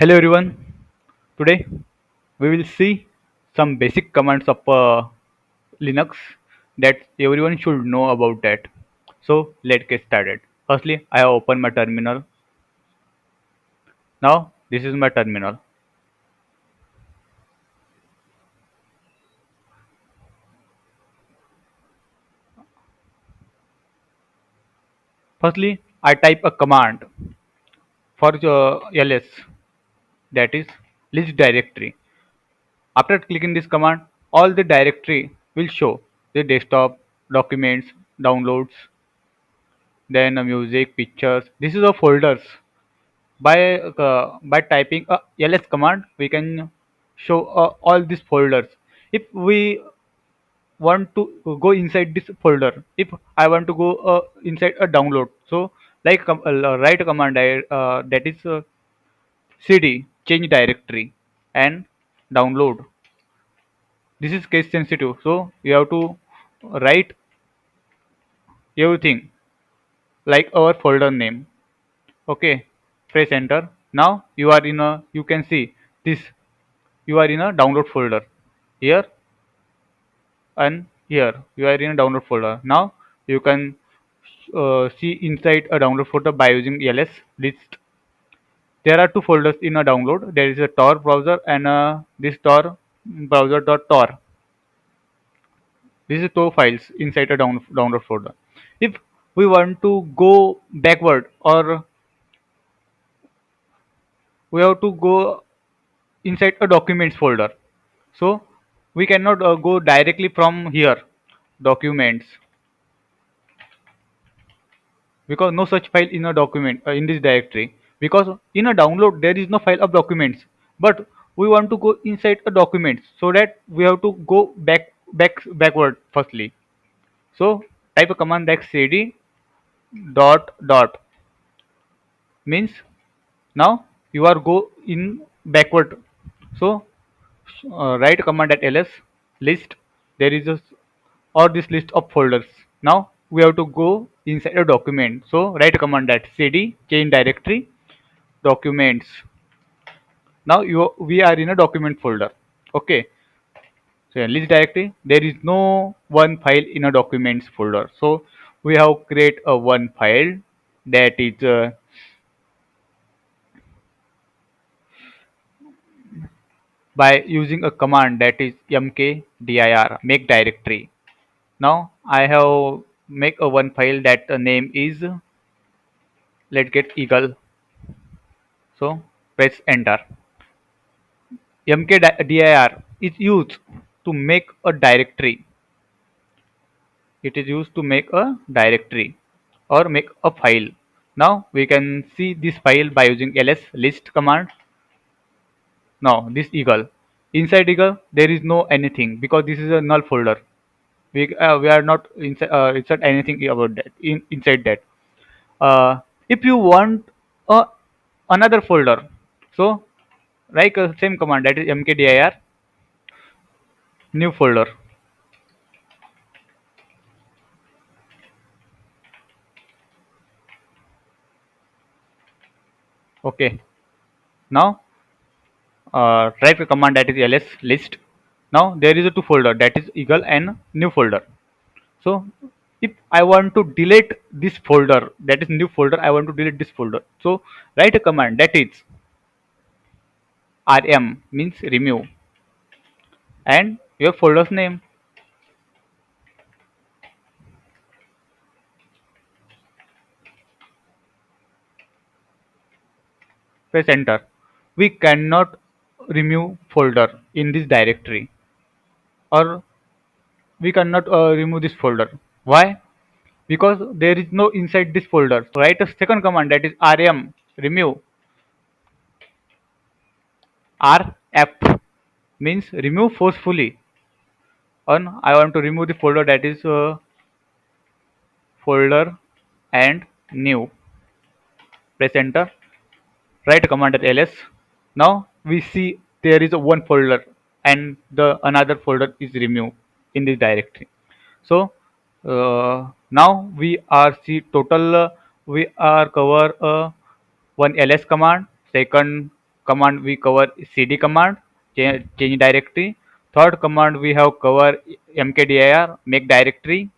Hello everyone. Today we will see some basic commands of Linux that everyone should know about that. So let's get started. Firstly, I have opened my terminal. Now this is my terminal. Firstly, I type a command for ls, that is list directory. After clicking this command, all the directory will show: the desktop, documents, downloads, then music, pictures. This is a folders. By typing a ls command, we can show all these folders. If we want to go inside this folder, if I want to go inside a download, so like write a command that is cd change directory and download. This is case sensitive, so you have to write everything like our folder name. Okay, press enter. Now you are in a, you can see this, you are in a download folder. Here and here you are in a download folder. Now you can see inside a download folder by using ls list. There are two folders in a download. There is a tor browser and this tor browser.tor. This is two files inside a download folder. If we want to go backward, or we have to go inside a documents folder, so we cannot go directly from here documents, because no such file in a document in this directory, because in a download there is no file of documents. But we want to go inside a document, so that we have to go backward firstly. So type a command like cd dot dot, means now you are go in backward. So write command at ls list. There is a or this list of folders. Now we have to go inside a document, so write command that cd change directory documents. Now we are in a document folder. Okay, so in list directory there is no one file in a documents folder, so we have create a one file, that is by using a command that is mkdir make directory. Now I have make a one file that name is, let's get eagle. So press enter. mkdir is used to make a directory. It is used to make a directory or make a file. Now we can see this file by using ls list command. Now this eagle, inside eagle there is no anything, because this is a null folder. We are not inside anything about that inside that. If you want another folder, so like same command, that is mkdir new folder. Okay, now type a command that is ls list. Now there is a two folder, that is eagle and new folder. So if I want to delete this folder, that is new folder, I want to delete this folder, so write a command that is rm, means remove, and your folder's name. Press enter. We cannot remove folder in this directory, or we cannot remove this folder. Why? Because there is no inside this folder. So write a second command, that is rm remove, rf means remove forcefully. And I want to remove the folder, that is folder and new. Press enter. Write a command at ls. Now we see there is a one folder and the another folder is removed in this directory. So now we are see total, we are cover one ls command, second command we cover cd command, change directory. Third command we have cover mkdir, make directory.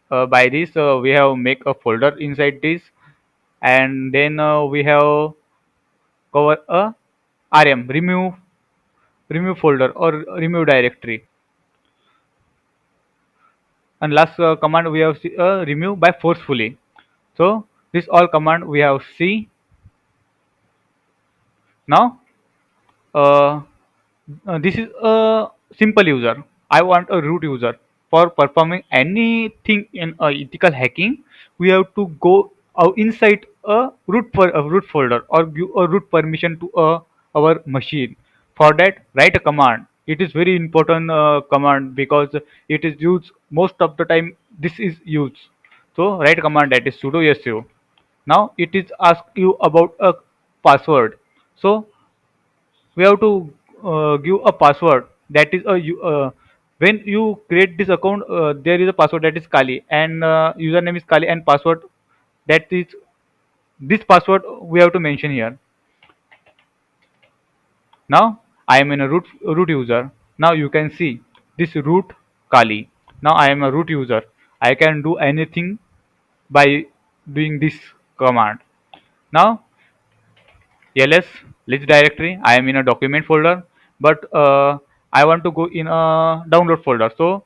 By this we have make a folder inside this, and then we have cover a rm, remove folder or remove directory. And last command we have remove by forcefully. So this all command we have see now. uh, this is a simple user. I want a root user. For performing anything in ethical hacking, we have to go inside a root folder or give a root permission to our machine. For that, write a command. It is very important command because it is used most of the time. This is used. So write a command that is sudo su. Now it is ask you about a password. So we have to give a password that is when you create this account, there is a password that is kali, and username is kali, and password that is this password we have to mention here. Now I am in a root user. Now you can see this root kali. Now I am a root user. I can do anything by doing this command. Now ls list directory, I am in a document folder, but I want to go in a download folder. So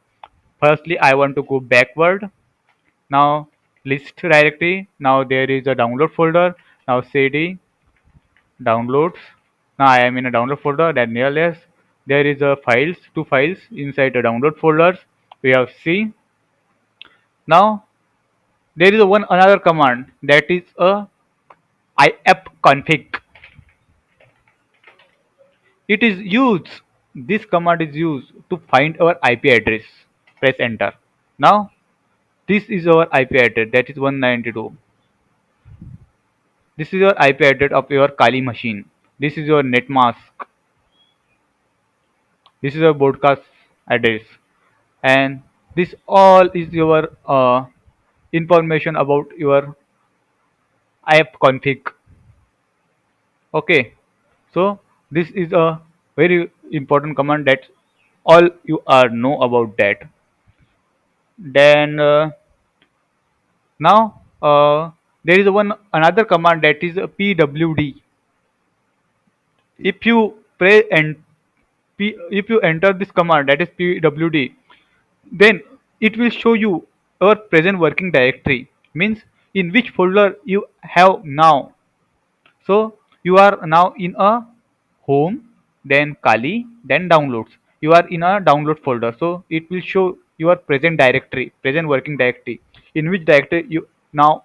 firstly I want to go backward. Now list directory, now there is a download folder. Now cd downloads. Now I am in a download folder. Then ls, there is a files, two files inside the download folders. We have c. Now there is a one another command that is a ifconfig. It is used. This command is used to find our IP address. Press enter. Now this is our IP address, that is 192. This is your IP address of your Kali machine. This is your net mask. This is your broadcast address, and this all is your information about your ifconfig. Okay, so this is a very important command that all you are know about that. Then now there is one another command that is a pwd. If you pray and if you enter this command that is pwd, then it will show you our present working directory, means in which folder you have now. So you are now in a home, then kali, then downloads. You are in a download folder, so it will show your present directory, present working directory, in which directory you now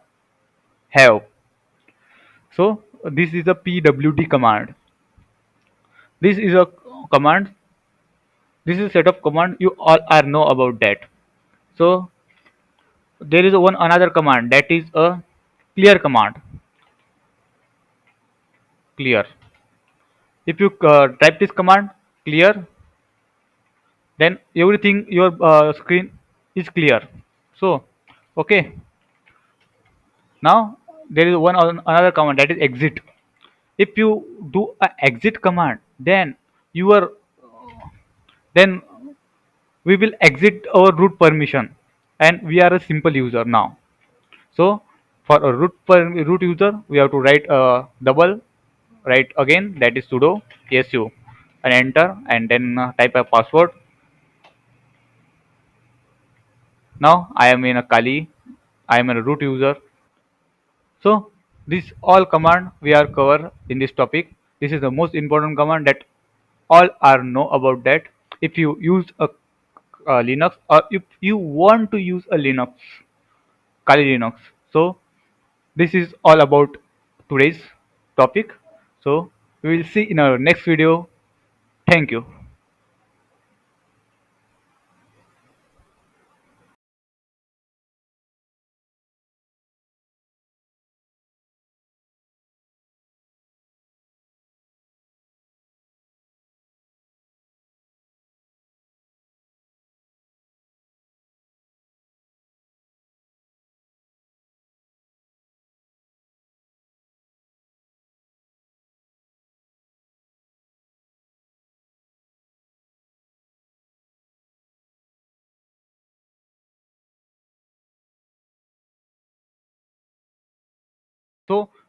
have. So this is a pwd command. This is a command. This is a set of command you all are know about that. So there is one another command that is a clear command. Clear. If you type this command clear, then everything your screen is clear. So okay. Now there is another command that is exit. If you do a exit command, then you are then we will exit our root permission, and we are a simple user now. So for a root user, we have to write a double, write again that is sudo su, and enter, and then type a password. Now I am in a Kali. I am a root user. So this all command we are cover in this topic. This is the most important command that all are know about that. If you use a Linux, or if you want to use a Linux, Kali Linux. So this is all about today's topic. So we will see in our next video. Thank you. So